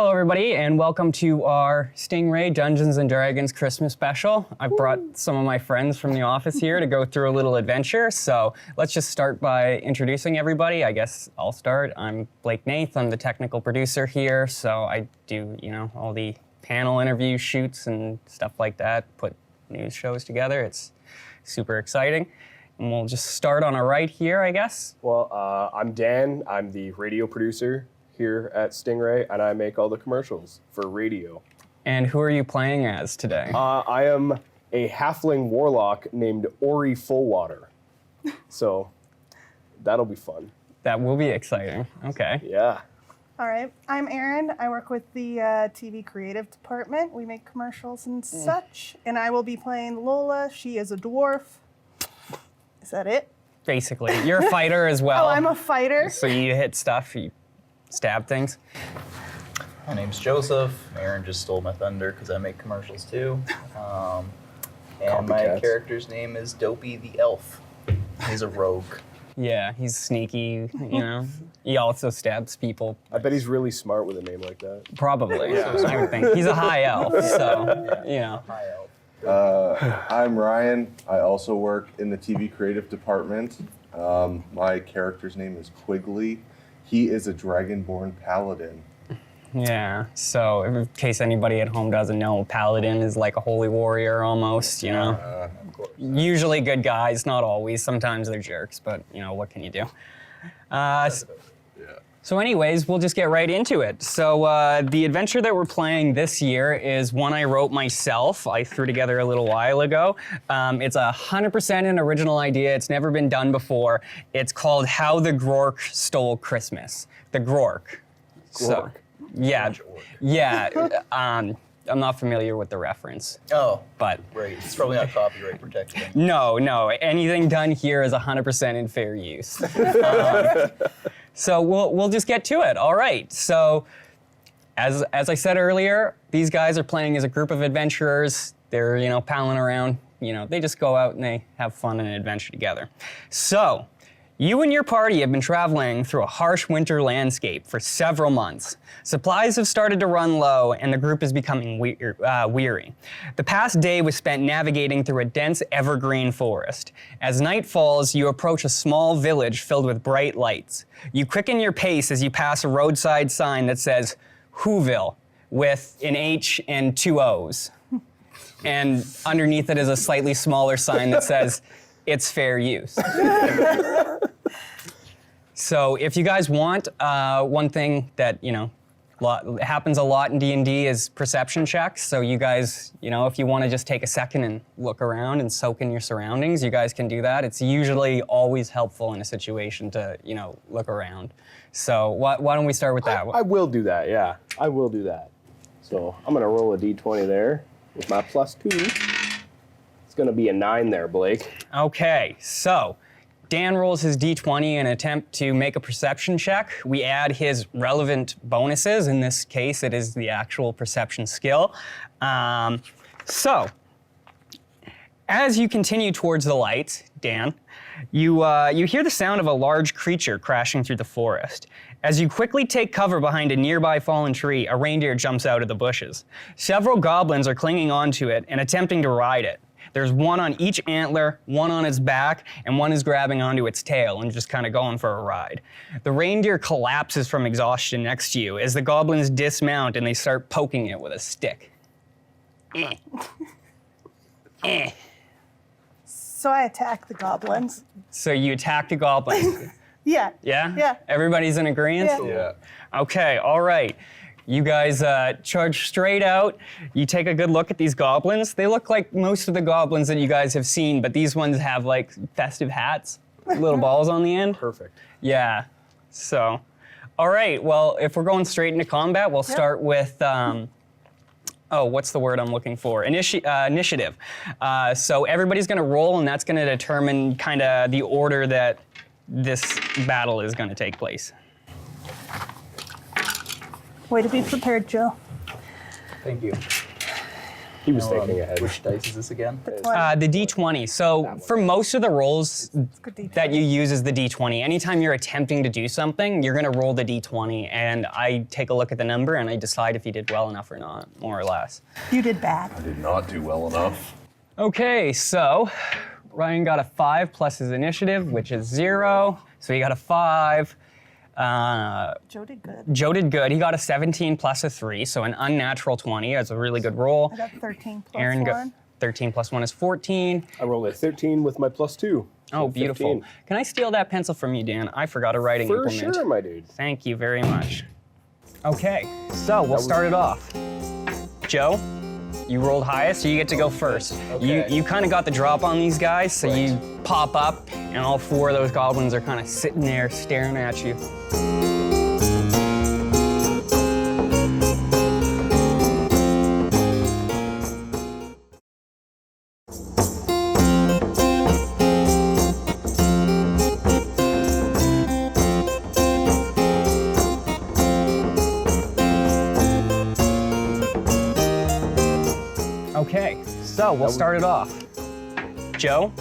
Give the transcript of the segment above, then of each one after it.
Hello, everybody, and welcome to our Stingray Dungeons & Dragons Christmas special. I brought some of my friends from the office here to go through a little adventure, so let's just start by introducing everybody. I guess I'll start. I'm Blake Nath. I'm the technical producer here, so I do, all the panel interview shoots and stuff like that, put news shows together. It's super exciting. And we'll just start on our right here, I guess. Well, I'm Dan. I'm the radio producer here at Stingray, and I make all the commercials for radio. And who are you playing as today? I am a halfling warlock named Ori Fullwater. So that'll be fun. That will be exciting. Okay. Yeah. All right, I'm Erin. I work with the TV creative department. We make commercials and such. And I will be playing Lola. She is a dwarf. Is that it? Basically. You're a fighter as well. Oh, I'm a fighter. So you hit stuff, you stab things. My name's Joseph. Aaron just stole my thunder because I make commercials too. And my Copycats. character's name is Dopey the Elf. He's a rogue. Yeah, he's sneaky, He also stabs people. I bet he's really smart with a name like that. Probably, I would think. He's a high elf, so, High elf. I'm Ryan. I also work in the TV creative department. My character's name is Quigley. He is a dragonborn paladin. Yeah, so in case anybody at home doesn't know, paladin is like a holy warrior almost, Of course. Usually good guys, not always. Sometimes they're jerks, but, what can you do? So anyways, we'll just get right into it. So the adventure that we're playing this year is one I wrote myself. I threw together a little while ago. It's 100% an original idea. It's never been done before. It's called How the Grorc Stole Christmas. The Grorc. Grorc. Yeah. I'm not familiar with the reference. Oh, But right. It's probably not copyright protected. no. Anything done here is 100% in fair use. So we'll just get to it. All right. So as I said earlier, these guys are playing as a group of adventurers. They're, palling around. They just go out and they have fun and adventure together. So you and your party have been traveling through a harsh winter landscape for several months. Supplies have started to run low, and the group is becoming weary. The past day was spent navigating through a dense evergreen forest. As night falls, you approach a small village filled with bright lights. You quicken your pace as you pass a roadside sign that says Whoville with an H and two O's. And underneath it is a slightly smaller sign that says, it's fair use. So if you guys want, one thing that, happens a lot in D&D is perception checks. So you guys, if you want to just take a second and look around and soak in your surroundings, you guys can do that. It's usually always helpful in a situation to, look around. So why don't we start with that? I will do that, yeah. I will do that. So I'm going to roll a d20 there with my +2. It's going to be a 9 there, Blake. Okay, so Dan rolls his d20 in an attempt to make a perception check. We add his relevant bonuses. In this case, it is the actual perception skill. So, as you continue towards the light, Dan, you hear the sound of a large creature crashing through the forest. As you quickly take cover behind a nearby fallen tree, a reindeer jumps out of the bushes. Several goblins are clinging onto it and attempting to ride it. There's one on each antler, one on its back, and one is grabbing onto its tail and just kind of going for a ride. The reindeer collapses from exhaustion next to you as the goblins dismount and they start poking it with a stick. So I attack the goblins. So you attack the goblins. Yeah. Yeah? Yeah. Everybody's in agreement? Yeah. Okay, all right. You guys charge straight out. You take a good look at these goblins. They look like most of the goblins that you guys have seen, but these ones have like festive hats, little balls on the end. Perfect. Yeah. So, all right. Well, if we're going straight into combat, we'll start with, what's the word I'm looking for? Initiative. So everybody's going to roll, and that's going to determine kind of the order that this battle is going to take place. Way to be prepared, Joe. Thank you. He was thinking ahead. Which dice is this again? The D20. So for most of the rolls Good D20. that you use is the D20. Anytime you're attempting to do something, you're gonna roll the D20, and I take a look at the number and I decide if you did well enough or not, more or less. You did bad. I did not do well enough. Okay, so Ryan got a 5 plus his initiative, which is 0. So he got a 5. Joe did good. Joe did good. He got a 17 plus a 3, so an unnatural 20. That's a really good roll. I got 13 plus Aaron 1. got 13 plus 1 is 14. I rolled a 13 with my +2. Oh, So beautiful. 15. Can I steal that pencil from you, Dan? I forgot a writing For implement. sure, my dude. Thank you very much. Okay, so we'll start it off. Joe, you rolled highest, so you get to go first. Okay. You kind of got the drop on these guys, so Right. you pop up, and all 4 of those goblins are kind of sitting there staring at you. Okay, so we'll start it off. Joe,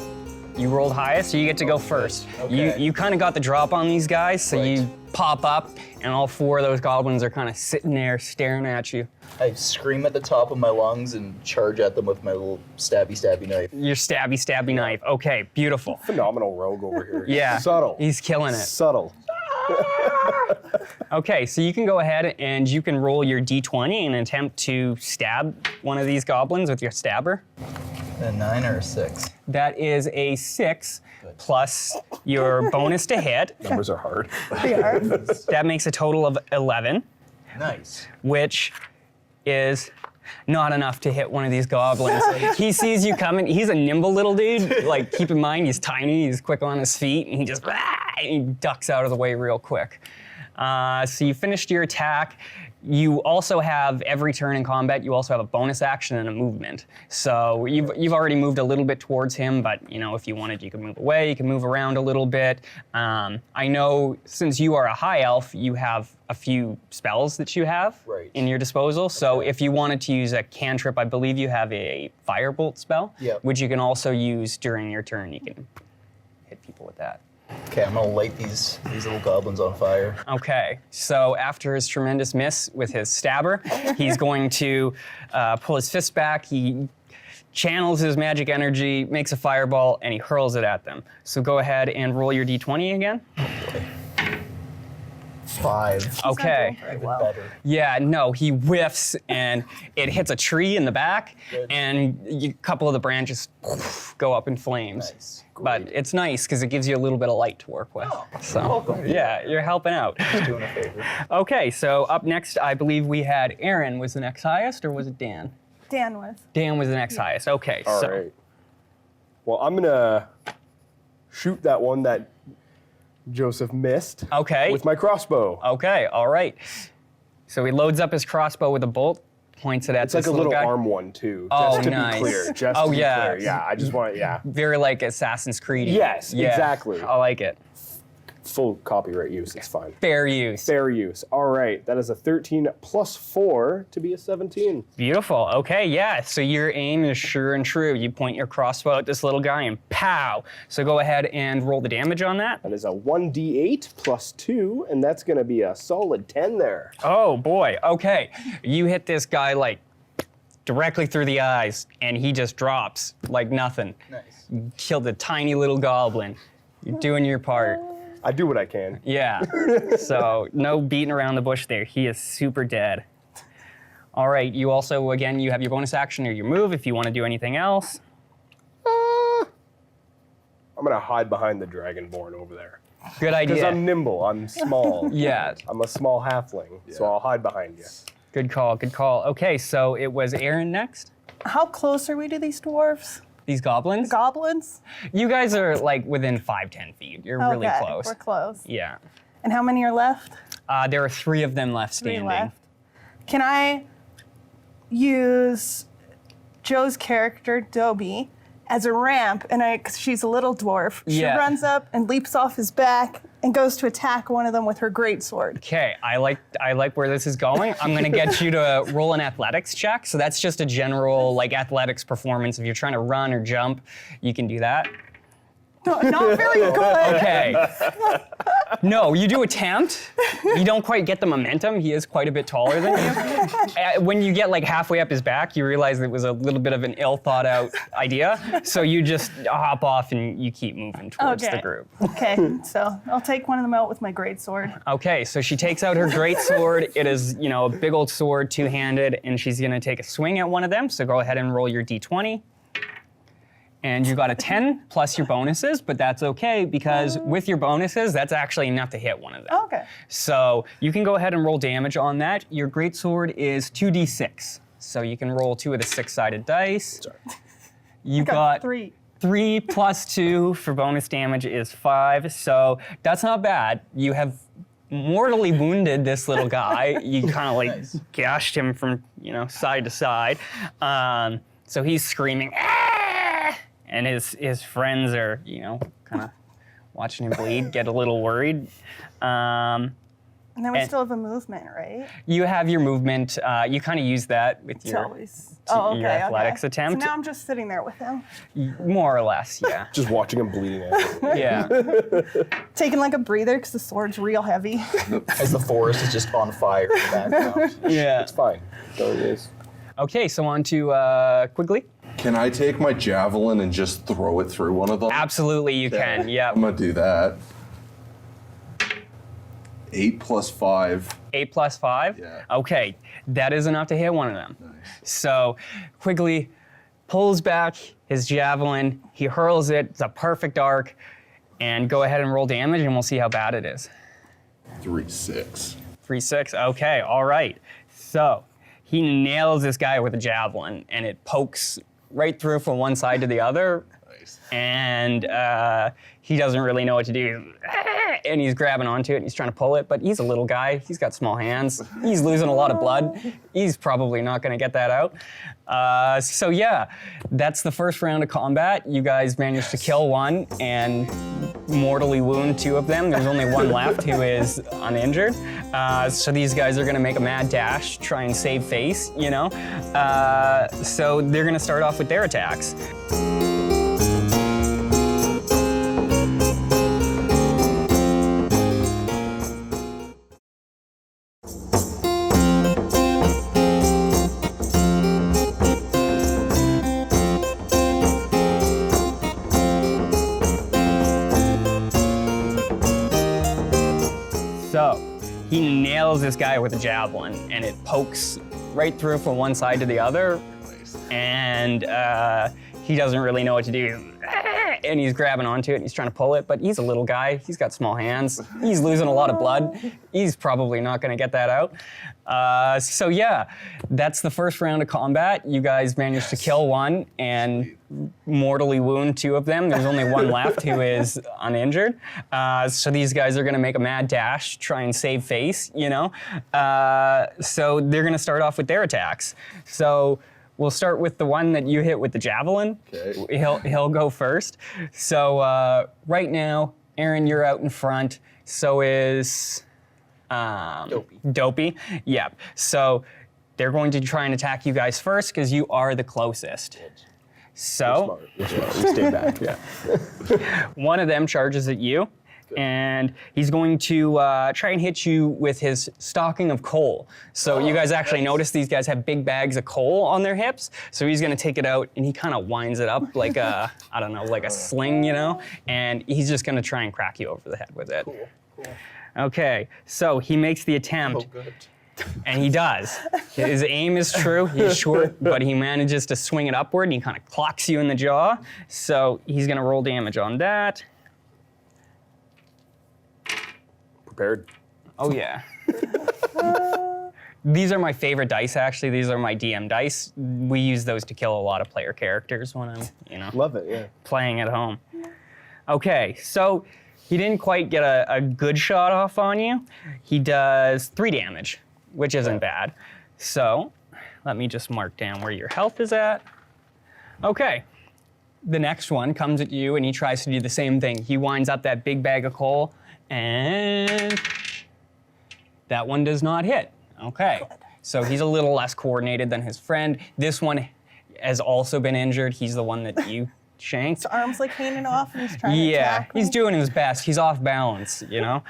you rolled highest, so you get to go first. Okay. You kind of got the drop on these guys, so Right. you pop up, and all 4 of those goblins are kind of sitting there staring at you. I scream at the top of my lungs and charge at them with my little stabby knife. Your stabby knife. Okay, beautiful. Phenomenal rogue over here. Yeah, Subtle. he's killing it. Subtle. Okay, so you can go ahead and you can roll your D20 and attempt to stab one of these goblins with your stabber. A 9 or a 6? That is a 6 plus your bonus to hit. Numbers are hard. They are. That makes a total of 11, Nice. which is not enough to hit one of these goblins. He sees you coming. He's a nimble little dude. Like, keep in mind, he's tiny. He's quick on his feet, and he just and he ducks out of the way real quick. So you finished your attack. You also have, every turn in combat, you also have a bonus action and a movement. So you've already moved a little bit towards him, but you know, if you wanted, you could move away, you can move around a little bit. I know since you are a high elf, you have a few spells that you have Right. in your disposal. So if you wanted to use a cantrip, I believe you have a firebolt spell, Yep. which you can also use during your turn. You can hit people with that. Okay, I'm gonna light these little goblins on fire. Okay, so after his tremendous miss with his stabber, he's going to pull his fist back. He channels his magic energy, makes a fireball, and he hurls it at them. So go ahead and roll your d20 again. 5. Okay. Very Even well. better. Yeah, no, he whiffs and it hits a tree in the back, Good. and a couple of the branches go up in flames. Nice. But it's nice because it gives you a little bit of light to work with. Oh, So you're welcome. yeah, you're helping out. Just doing a favor. Okay, so up next, I believe we had Aaron was the next highest, or was it Dan? Dan was. Dan was the next highest. Okay, All so right. Well, I'm gonna shoot that one that Joseph missed okay, with my crossbow. okay, all right. So he loads up his crossbow with a bolt, points it at It's like this a little guy. arm one too. Oh, Just to nice. be clear. Just Oh, to be yeah. clear. Yeah, I just want yeah. Very like Assassin's Creed. Yes, exactly. I like it. Full copyright use. It's fine. Fair use. Fair use. All right. That is a 13 plus 4 to be a 17. Beautiful. Okay, yeah. So your aim is sure and true. You point your crossbow at this little guy and pow. So go ahead and roll the damage on that. That is a 1d8 plus 2, and that's going to be a solid 10 there. Oh boy. Okay. You hit this guy like directly through the eyes, and he just drops like nothing. Nice. Killed a tiny little goblin. You're doing your part. I do what I can. Yeah. So no beating around the bush there. He is super dead. All right. You also, again, you have your bonus action or your move if you want to do anything else. I'm going to hide behind the Dragonborn over there. Good Because idea. I'm nimble. I'm small. Yeah. I'm a small halfling, so I'll hide behind you. Good call. Good call. Okay. So it was Aaron next. How close are we to these dwarves? These goblins. Goblins? You guys are like within 5-10 feet. You're really Okay, close. We're close. Yeah. And how many are left? There are 3 of them left 3 standing. left. Can I use Joe's character, Dobie, as a ramp, and cause she's a little dwarf, she Yeah. runs up and leaps off his back and goes to attack one of them with her greatsword. Okay, I like where this is going. I'm gonna get you to roll an athletics check. So that's just a general like athletics performance. If you're trying to run or jump, you can do that. Not very good. Okay. No, you do attempt. You don't quite get the momentum. He is quite a bit taller than you. When you get like halfway up his back, you realize it was a little bit of an ill thought out idea. So you just hop off and you keep moving towards the group. Okay, so I'll take one of them out with my greatsword. Okay, so she takes out her great sword. It is, a big old sword, two-handed, and she's gonna take a swing at one of them. So go ahead and roll your d20. And you got a 10 plus your bonuses, but that's okay because with your bonuses, that's actually enough to hit one of them. Okay. So you can go ahead and roll damage on that. Your greatsword is 2d6. So you can roll 2 of the 6-sided dice. Sorry. You Got 3. 3 plus 2 for bonus damage is 5. So that's not bad. You have mortally wounded this little guy. You kind of like gashed him from side to side. So he's screaming, "Ah!" And his friends are, kind of watching him bleed, get a little worried. And then we And- still have a movement, right? You have your movement. You kind of use that with It's your, always. Oh, okay. your athletics okay. attempt. So now I'm just sitting there with him, More or less, yeah. Just watching him bleeding out. Yeah. taking like a breather because the sword's real heavy. As the forest is just on fire in the background. Yeah. It's fine. So it is. Okay, so on to Quigley. Can I take my javelin and just throw it through one of them? Absolutely, you can. Yeah. I'm gonna do that. 8 plus 5. 8 plus 5? Yeah. Okay, that is enough to hit one of them. Nice. So Quigley pulls back his javelin, he hurls it, it's a perfect arc, and go ahead and roll damage and we'll see how bad it is. 3-6. 3-6, okay, all right. So he nails this guy with a javelin and it pokes right through from one side to the other. Nice. And he doesn't really know what to do. And he's grabbing onto it and he's trying to pull it, but he's a little guy. He's got small hands. He's losing a lot of blood. He's probably not going to get that out. So yeah, that's the first round of combat. You guys managed to kill one and mortally wound 2 of them. There's only one left who is uninjured. So these guys are going to make a mad dash, try and save face, So they're going to start off with their attacks. So he nails this guy with a javelin and it pokes right through from one side to the other. Nice. And he doesn't really know what to do. And he's grabbing onto it and he's trying to pull it, but he's a little guy. He's got small hands. He's losing a lot of blood. He's probably not going to get that out. So yeah, that's the first round of combat. You guys managed to kill one and mortally wound 2 of them. There's only one left who is uninjured. So these guys are going to make a mad dash, try and save face, So they're going to start off with their attacks. So we'll start with the one that you hit with the javelin. Okay. He'll go first. So right now, Aaron, you're out in front. So is Dopey. Yeah. So they're going to try and attack you guys first because you are the closest. So We're smart. We stay back. Yeah. one of them charges at you. And he's going to try and hit you with his stocking of coal. So you guys actually notice these guys have big bags of coal on their hips. So he's going to take it out and he kind of winds it up like a, I don't know, like a sling, and he's just going to try and crack you over the head with it. Cool. Okay, so he makes the attempt. Oh, good. And he does. His aim is true. He's short, but he manages to swing it upward and he kind of clocks you in the jaw. So he's going to roll damage on that. Prepared. Oh, yeah. These are my favorite dice, actually. These are my DM dice. We use those to kill a lot of player characters when I'm, Love it. Yeah. playing at home. Okay, so he didn't quite get a good shot off on you. He does 3 damage, which isn't bad. So let me just mark down where your health is at. Okay, the next one comes at you and he tries to do the same thing. He winds up that big bag of coal and that one does not hit. Okay, so he's a little less coordinated than his friend. This one has also been injured. He's the one that you shanked. His arm's like hanging off and he's trying to Yeah, attack me. he's doing his best. He's off balance, you know?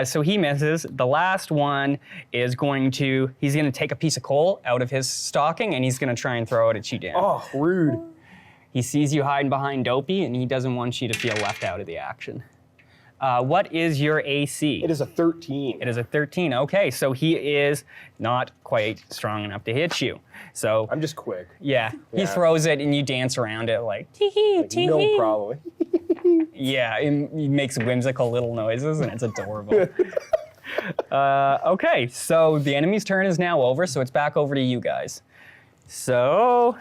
So he misses. The last one is he's gonna take a piece of coal out of his stocking and he's gonna try and throw it at you, Dan. Oh, rude. He sees you hiding behind Dopey and he doesn't want you to feel left out of the action. What is your AC? It is a 13. It is a 13. Okay, so he is not quite strong enough to hit you. So I'm just quick. yeah, he Yeah. throws it and you dance around it like tee hee, tee No hee. problem. Yeah, he makes whimsical little noises and it's adorable. Okay, so the enemy's turn is now over, so it's back over to you guys. So,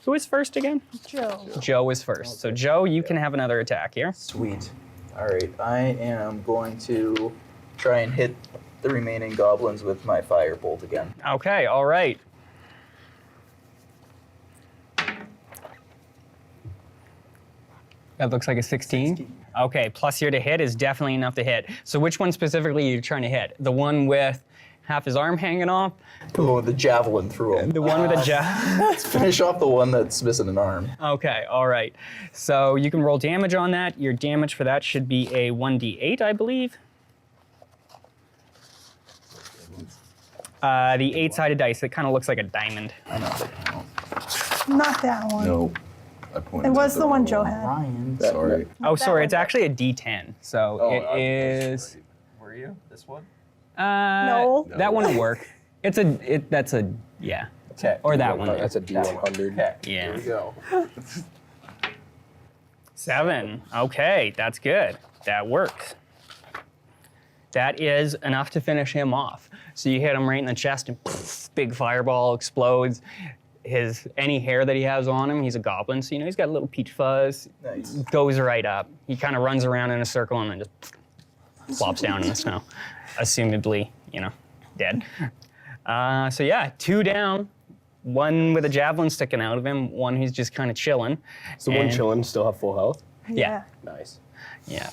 who is first again? Joe. Joe is first. So Joe, you can have another attack here. Sweet. All right, I am going to try and hit the remaining goblins with my firebolt again. Okay, all right. That looks like a 16. Okay, plus your to hit is definitely enough to hit. So which one specifically are you trying to hit? The one with half his arm hanging off? Oh, the javelin through him. The one with the Let's finish off the one that's missing an arm. Okay, all right. So you can roll damage on that. Your damage for that should be a 1d8, I believe. The 8-sided dice, it kind of looks like a diamond. I know. Not that one. No. I pointed It was at the one wrong Joe had. Ryan. Sorry. Oh, That sorry, one. it's actually a d10. So Oh, it is... Were you? This one? No. That one will work. That's a, yeah. Okay. Or that one. That's a D100. Okay. Yeah. Here we go. 7. Okay, that's good. That works. That is enough to finish him off. So you hit him right in the chest and poof, big fireball explodes. Any hair that he has on him, he's a goblin, so he's got a little peach fuzz. Nice. Goes right up. He kind of runs around in a circle and then just flops down in the snow. Assumedly, dead. So yeah, 2 down. One with a javelin sticking out of him, one who's just kind of chilling. So one And- chillin' still have full health? Yeah. Nice. Yeah.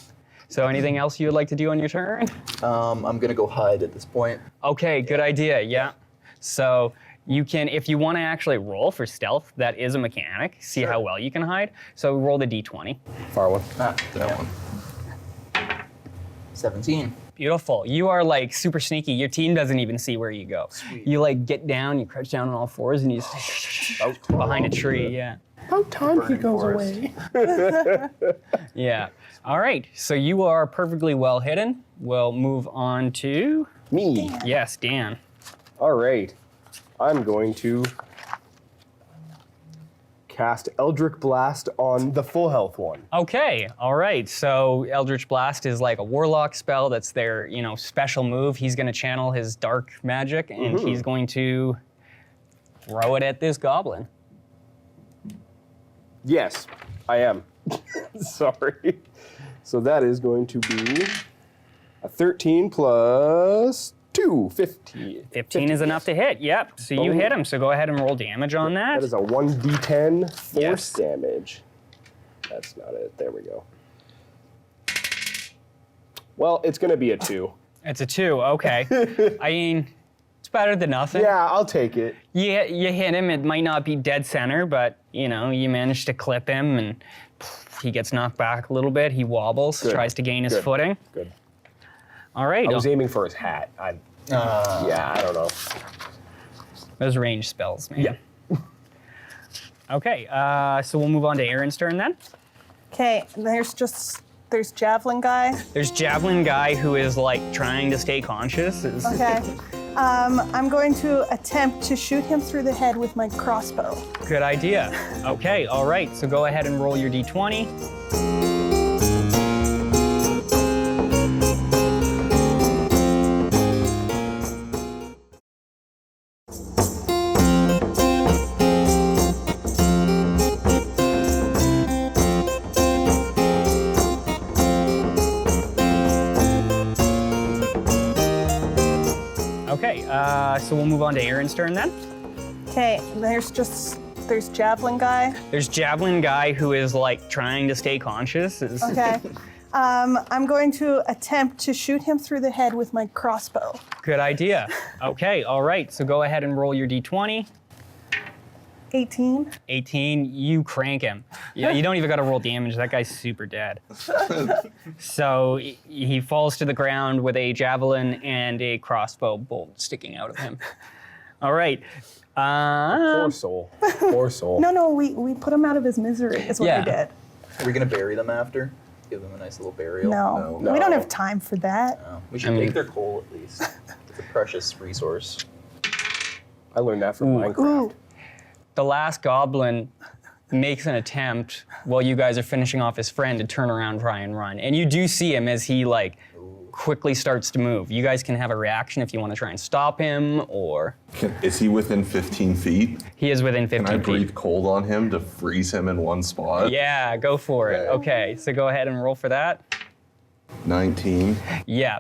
So anything else you would like to do on your turn? I'm gonna go hide at this point. Okay, good idea, yeah. So you can, if you want to actually roll for stealth, that is a mechanic. See how well you can hide. So roll the d20. Far one. Ah, That yeah. one. 17. Beautiful. You are like super sneaky. Your team doesn't even see where you go. Sweet. You like get down, you crouch down on all fours, and you just behind a tree, yeah. About time he Burning goes forest. away. Yeah. All right, so you are perfectly well hidden. We'll move on to, Me. yes, Dan. All right. I'm going to cast Eldritch Blast on the full health one. Okay, all right. So Eldritch Blast is like a warlock spell. That's their, special move. He's going to channel his dark magic, and he's going to throw it at this goblin. Yes, I am. Sorry. So that is going to be a 13 plus 2, 15. 15 is enough to hit. Yep. So you Boom. hit him. So go ahead and roll damage on that. That is a 1d10 force Yes. damage. That's not it. There we go. Well, it's going to be a 2. It's a 2. Okay. I mean, it's better than nothing. Yeah, I'll take it. You hit him. It might not be dead center, but you manage to clip him, and he gets knocked back a little bit. He wobbles, Good. tries to gain his Good. footing. Good. All right. I was aiming for his hat. Yeah, I don't know. Those range spells, man. Yeah. Okay, so we'll move on to Aaron's turn then. Okay, there's Javelin guy. There's Javelin guy who is like trying to stay conscious. Okay. I'm going to attempt to shoot him through the head with my crossbow. Good idea. Okay, all right, so go ahead and roll your d20. Okay, so we'll move on to Aaron's turn then. Okay, There's javelin guy. There's javelin guy who is like trying to stay conscious. Okay. I'm going to attempt to shoot him through the head with my crossbow. Good idea. Okay, all right. So go ahead and roll your d20. 18. 18, you crank him. Yeah, you don't even got to roll damage. That guy's super dead. So he falls to the ground with a javelin and a crossbow bolt sticking out of him. All right. Poor soul. Poor soul. No, we put him out of his misery is what Yeah. we did. Are we gonna bury them after? Give them a nice little burial? No, No. we don't have time for that. No. We should take their coal at least. It's a precious resource. I learned that from Minecraft. Ooh, The last goblin makes an attempt while you guys are finishing off his friend to turn around, try and run. And you do see him as he like quickly starts to move. You guys can have a reaction if you want to try and stop him, or Is he within 15 feet? he is within 15 Can I feet. breathe cold on him to freeze him in one spot? Yeah, go for it. Okay, so go ahead and roll for that. 19. Yeah.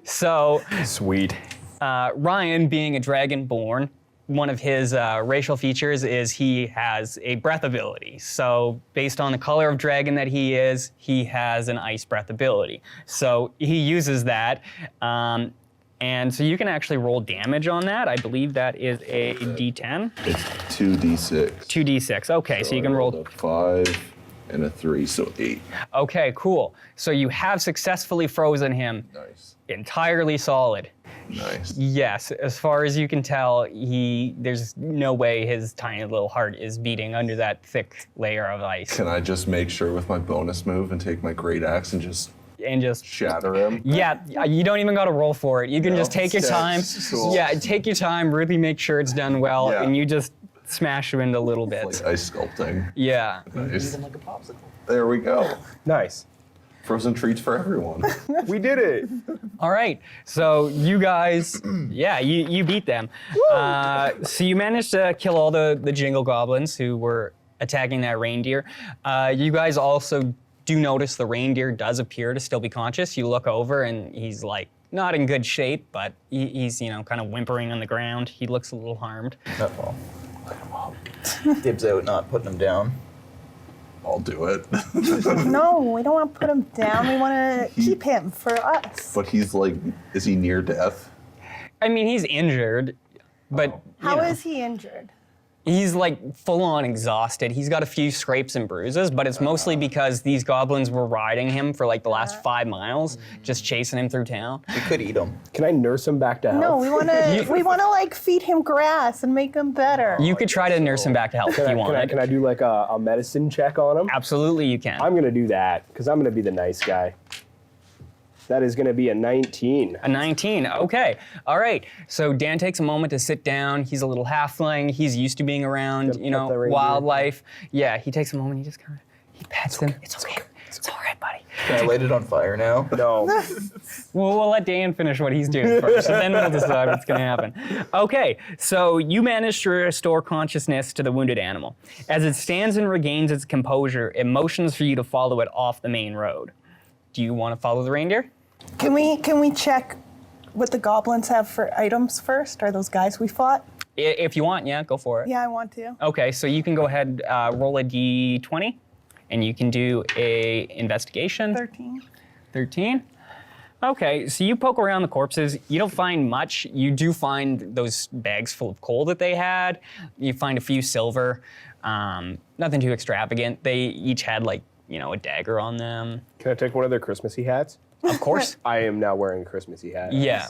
So Sweet. Ryan, being a dragonborn, one of his racial features is he has a breath ability. So based on the color of dragon that he has an ice breath ability. So he uses that. And so you can actually roll damage on that. I believe that is a d10. It's 2d6. 2d6. Okay, so you can I roll. rolled a 5 and a 3, so 8. Okay, cool. So you have successfully frozen him Nice. entirely solid. Nice. Yes, as far as you can tell, there's no way his tiny little heart is beating under that thick layer of ice. Can I just make sure with my bonus move and take my great axe and just And just, shatter him? yeah, you don't even got to roll for it. You can No? just take your Yeah, time. cool. Yeah, take your time, really make sure it's done well, Yeah. and you just smash him into little bits. Like ice sculpting. Yeah. Nice. Even like a popsicle. There we go. Nice. Frozen treats for everyone. We did it. All right. So you guys, yeah, you beat them. So you managed to kill all the jingle goblins who were attacking that reindeer. You guys also do notice the reindeer does appear to still be conscious. You look over and he's like not in good shape, but he's kind of whimpering on the ground. He looks a little harmed. Oh, well. Dibs out not putting them down. I'll do it. no, we don't want to put him down. We want to keep him for us. But he's like, is he near death? I mean, he's injured, but How is he injured? he's like full on exhausted. He's got a few scrapes and bruises, but it's mostly because these goblins were riding him for like the last 5 miles, just chasing him through town. We could eat them. Can I nurse him back to health? No, we want to like feed him grass and make him better. You could try to nurse him back to health if you wanted. Can I do like a medicine check on him? Absolutely, you can. I'm gonna do that because I'm gonna be the nice guy. That is gonna be a 19. A 19, okay. All right, so Dan takes a moment to sit down. He's a little halfling. He's used to being around, Gotta pet the reindeer. wildlife. Yeah, he takes a moment, he just kind of, he pets him. It's okay, it's all right, buddy. Can I light it on fire now? No. We'll let Dan finish what he's doing first, and then we'll decide what's gonna happen. Okay, so you manage to restore consciousness to the wounded animal. As it stands and regains its composure, it motions for you to follow it off the main road. Do you want to follow the reindeer? Can we check what the goblins have for items first? Are those guys we fought? If you want, yeah, go for it. Yeah, I want to. Okay, so you can go ahead, roll a d20, and you can do a investigation. 13. 13. Okay, so you poke around the corpses. You don't find much. You do find those bags full of coal that they had. You find a few silver. Nothing too extravagant. They each had like, a dagger on them. Can I take one of their Christmassy hats? Of course. I am now wearing a Christmassy hat. Yeah.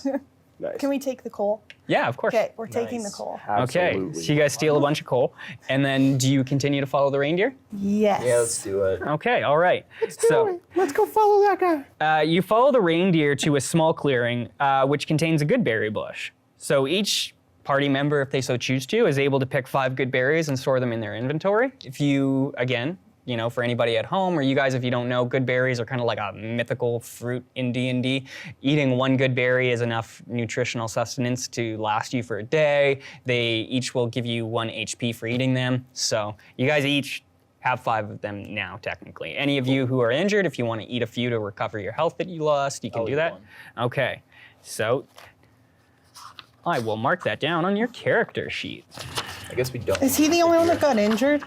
Nice. Can we take the coal? Yeah, of course. Okay, we're taking the Nice. coal. Okay, Absolutely. so you guys steal a bunch of coal, and then do you continue to follow the reindeer? Yes. Yeah, let's do it. Okay, all right. Let's go follow that guy. You follow the reindeer to a small clearing, which contains a good berry bush. So each party member, if they so choose to, is able to pick 5 good berries and store them in their inventory. If you, again, for anybody at home, or you guys, if you don't know, good berries are kind of like a mythical fruit in D&D. Eating 1 good berry is enough nutritional sustenance to last you for a day. They each will give you 1 HP for eating them. So you guys each have 5 of them now, technically. Any of you who are injured, if you want to eat a few to recover your health that you lost, you can I'll do eat that. 1. Okay, so I will mark that down on your character sheet. I guess we don't. Is he the only one that got injured?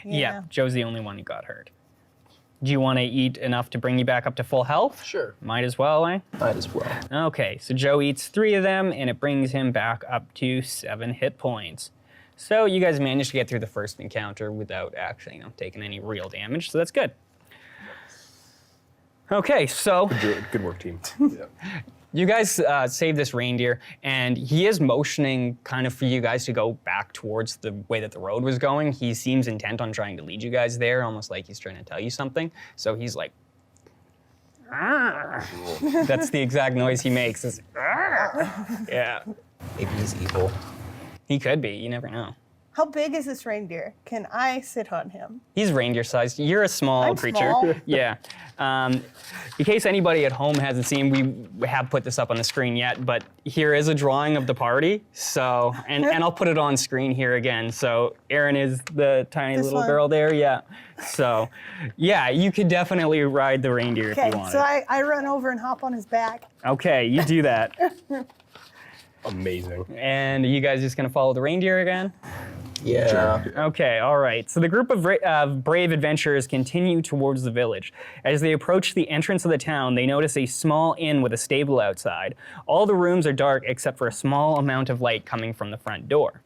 Yeah, Joe's the only one who got hurt. Do you want to eat enough to bring you back up to full health? Sure. Might as well, eh? Might as well. Okay, so Joe eats 3 of them, and it brings him back up to 7 hit points. So you guys managed to get through the first encounter without actually, taking any real damage, so that's good. Okay, so Good work, team. Yeah. you guys save this reindeer, and he is motioning kind of for you guys to go back towards the way that the road was going. He seems intent on trying to lead you guys there, almost like he's trying to tell you something. So he's like, "Arr." That's the exact noise he makes. Is, "Arr." Yeah, Maybe he's evil. he could be. You never know. How big is this reindeer? Can I sit on him? He's reindeer sized. You're a small I'm creature. small. Yeah. In case anybody at home hasn't seen, we have put this up on the screen yet, but here is a drawing of the party. So, and I'll put it on screen here again. So Erin is the tiny This little one? girl there. Yeah. So, yeah, you could definitely ride the reindeer Okay, if you wanted. so I run over and hop on his back. Okay, you do that. Amazing. And you guys just gonna follow the reindeer again? Yeah. Okay, all right. So the group of brave adventurers continue towards the village. As they approach the entrance of the town, they notice a small inn with a stable outside. All the rooms are dark except for a small amount of light coming from the front door.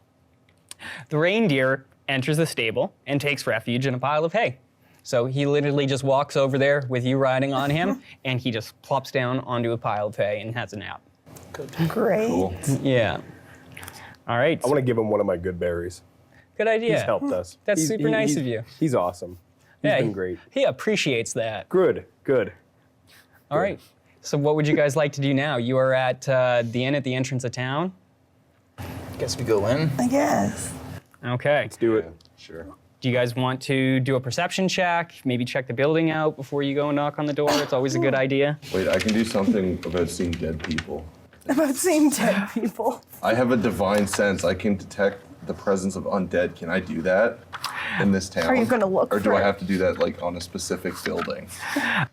The reindeer enters the stable and takes refuge in a pile of hay. So he literally just walks over there with you riding on him, and he just plops down onto a pile of hay and has a nap. Great. Cool. Yeah. All right. I want to give him one of my good berries. Good idea. He's helped us. That's super nice of you. He's awesome. He's Yeah, been great. He appreciates that. Good. All right. So what would you guys like to do now? You are at the inn at the entrance of town. Guess we go in. I guess. Okay. Let's do it. Sure. Do you guys want to do a perception check? Maybe check the building out before you go and knock on the door? It's always a good idea. Wait, I can do something about seeing dead people. About seeing dead people. I have a divine sense. I can detect the presence of undead. Can I do that in this town? Are you gonna look Or do for I it? have to do that like on a specific building?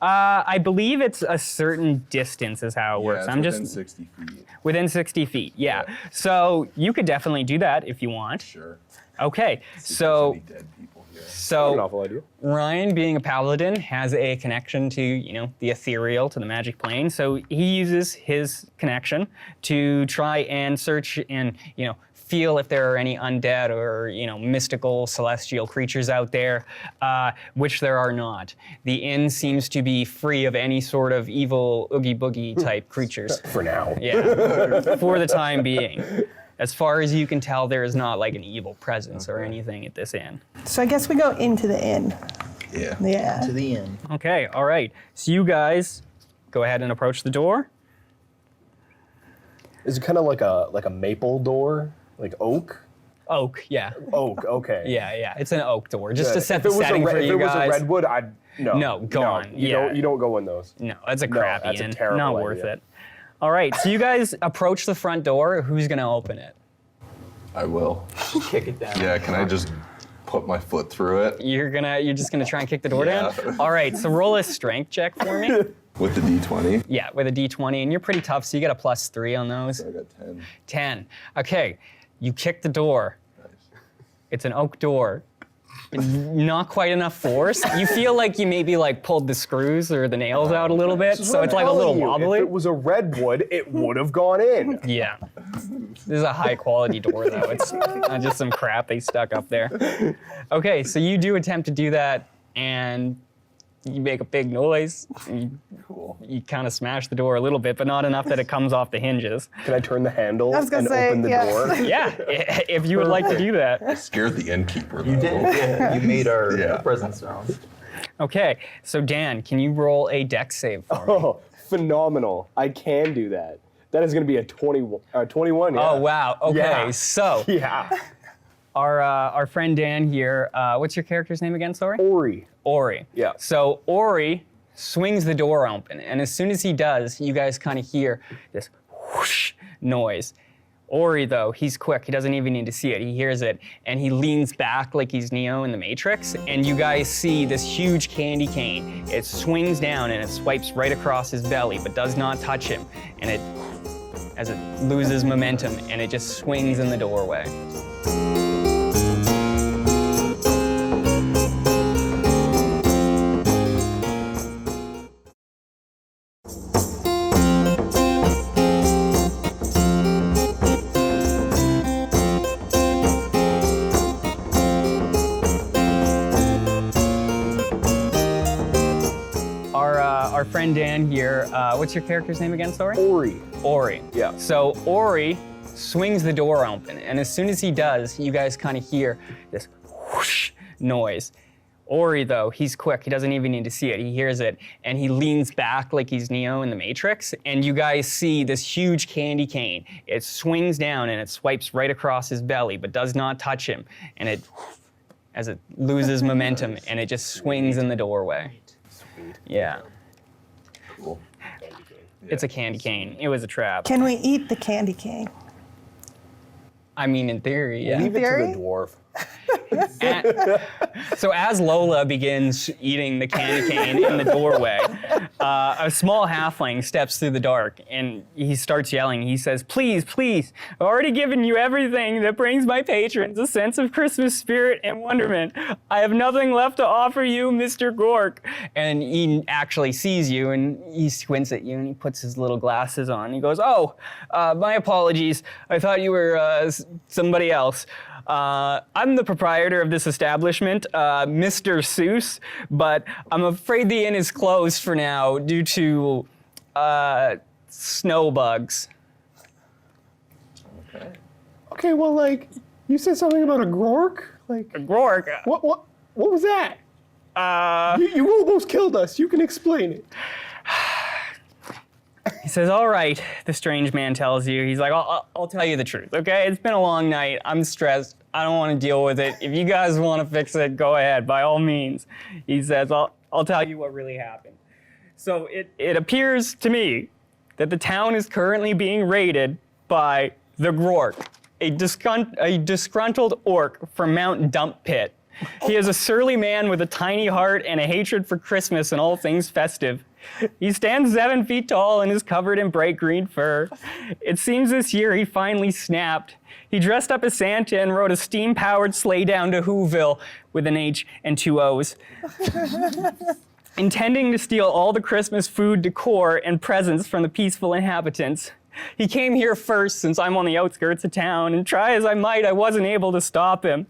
I believe it's a certain distance is how it works. Yeah, I'm it's just within 60 feet. within 60 feet. Yeah. Yeah. So you could definitely do that if you want. Sure. Okay. See if So there's any dead people here. Not an so awful idea. Ryan, being a paladin, has a connection to, the ethereal, to the magic plane. So he uses his connection to try and search and, feel if there are any undead or, mystical celestial creatures out there, which there are not. The inn seems to be free of any sort of evil oogie boogie type creatures. For now. Yeah, for the time being. As far as you can tell, there is not like an evil presence or anything at this inn. So I guess we go into the inn. Yeah. Yeah. To the inn. Okay, all right. So you guys go ahead and approach the door. Is it kind of like a maple door? Like oak? Oak, yeah. Oak, okay. Yeah. It's an oak door, just to Good. set If the it was a setting for if you it was guys. a redwood, I'd no. No, go on. You Yeah. don't go in those. No, that's a No, crappy that's a inn. terrible Not worth idea. it. All right, so you guys approach the front door. Who's gonna open it? I will. Kick it down. Yeah, can I just put my foot through it You're just gonna try and kick the door Yeah. down? All right, so roll a strength check for me. with the D20? Yeah, with a D20, and you're pretty tough, so you get a +3 on those. I got 10. 10. Okay, you kick the door. Nice. It's an oak door. Not quite enough force. You feel like you maybe pulled the screws or the nails out a little bit, so it's like a little wobbly. If it was a redwood, it would have gone in. Yeah. This is a high quality door though. It's not just some crap they stuck up there. Okay, so you do attempt to do that and you make a big noise. Cool. You kind of smash the door a little bit, but not enough that it comes off the hinges. Can I turn the handle I was and gonna say, open the yeah. door? Yeah, if you would like to do that. Scared the innkeeper, though. You did. Yeah. You made our Yeah. presence known. Okay, so Dan, can you roll a dex save for me? Oh, phenomenal. I can do that. That is going to be a 21, yeah. Oh, wow. Okay, Yeah. so Yeah. our friend Dan here, what's your character's name again, sorry? Ori. Ori. Yeah. So Ori swings the door open, and as soon as he does, you guys kind of hear this whoosh noise. Ori, though, he's quick. He doesn't even need to see it. He hears it, and he leans back like he's Neo in the Matrix, and you guys see this huge candy cane. It swings down, and it swipes right across his belly, but does not touch him, and as it loses momentum, and it just swings in the doorway. friend Dan here. What's your character's name again, sorry? Ori. Ori. Yeah. So Ori swings the door open, and as soon as he does, you guys kind of hear this whoosh noise. Ori, though, he's quick. He doesn't even need to see it. He hears it, and he leans back like he's Neo in the Matrix, and you guys see this huge candy cane. It swings down, and it swipes right across his belly, but does not touch him, and it, as it loses momentum, and it just swings in the doorway. Sweet. Yeah. Cool. It's a candy cane. It was a trap. Can we eat the candy cane? I mean, in theory, yeah. Leave it to Theory? the dwarf. So as Lola begins eating the candy cane in the doorway, a small halfling steps through the dark and he starts yelling. He says, "Please, please, I've already given you everything that brings my patrons a sense of Christmas spirit and wonderment. I have nothing left to offer you, Mr. Grorc." And he actually sees you and he squints at you and he puts his little glasses on. He goes, "Oh, my apologies. I thought you were somebody else. I'm the proprietor of this establishment, Mr. Seuss, but I'm afraid the inn is closed for now due to snow bugs." Okay, well, like, you said something about a Grorc? Like, Grorc, what was that? You almost killed us. You can explain it. he says, "All right," the strange man tells you. He's like, I'll tell you the truth, okay? It's been a long night. I'm stressed. I don't want to deal with it. If you guys want to fix it, go ahead, by all means." He says, I'll tell you what really happened. So it appears to me that the town is currently being raided by the Grorc, a disgruntled orc from Mount Dump Pit. He is a surly man with a tiny heart and a hatred for Christmas and all things festive. He stands 7 feet tall and is covered in bright green fur. It seems this year he finally snapped. He dressed up as Santa and rode a steam-powered sleigh down to Whoville with an H and 2 O's, intending to steal all the Christmas food, decor, and presents from the peaceful inhabitants. He came here first since I'm on the outskirts of town, and try as I might, I wasn't able to stop him.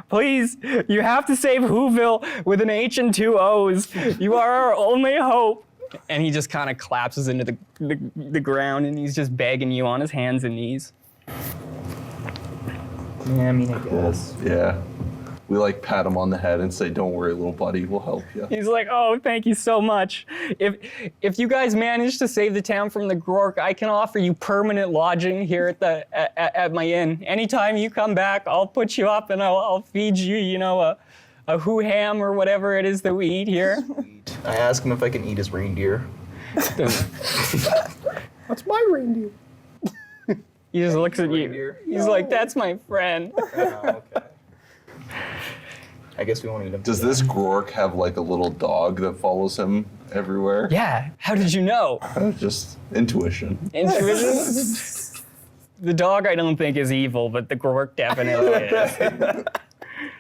Please, you have to save Whoville with an H and 2 O's. You are our only hope. And he just kind of collapses into the ground, and he's just begging you on his hands and knees. Yeah, I mean, I guess. Yeah. We like pat him on the head and say, "Don't worry, little buddy, we'll help you." He's like, "Oh, thank you so much. If you guys manage to save the town from the Grorc, I can offer you permanent lodging here at my inn. Anytime you come back, I'll put you up and I'll feed you, a hoo ham or whatever it is that we eat here." I ask him if I can eat his reindeer. That's my reindeer. He just looks at you. Reindeer? He's like, "That's my friend." Oh, okay. I guess we won't eat him. Does this Grorc have like a little dog that follows him everywhere? Yeah, how did you know? Just intuition. Intuition? The dog I don't think is evil, but the Grorc definitely is.